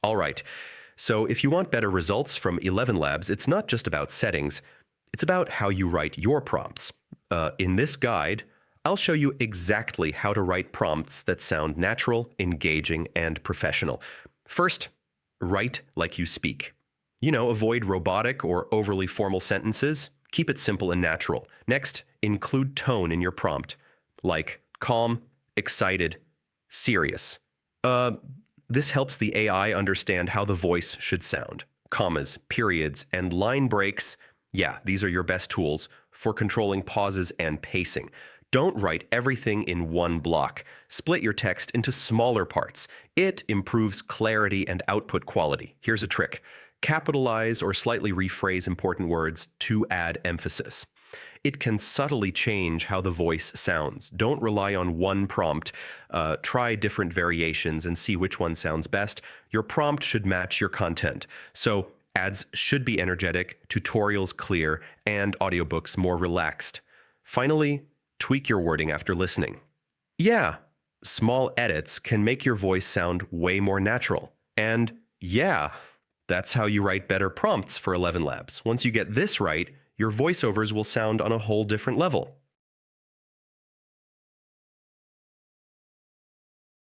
All right. So if you want better results from ElevenLabs, it's not just about settings, it's about how you write your prompts. In this guide, I'll show you exactly how to write prompts that sound natural, engaging, and professional. First, write like you speak. Avoid robotic or overly formal sentences. Keep it simple and natural. Next, include tone in your prompt, like calm, excited, serious. This helps the AI understand how the voice should sound. Commas, periods, and line breaks, yeah, these are your best tools for controlling pauses and pacing. Don't write everything in one block. Split your text into smaller parts. It improves clarity and output quality. Here's a trick. Capitalize or slightly rephrase important words to add emphasis. It can subtly change how the voice sounds. Don't rely on one prompt. Try different variations and see which one sounds best. Your prompt should match your content. So ads should be energetic, tutorials clear, and audiobooks more relaxed. Finally, tweak your wording after listening. Yeah, small edits can make your voice sound way more natural. And yeah, that's how you write better prompts for ElevenLabs. Once you get this right, your voiceovers will sound on a whole different level.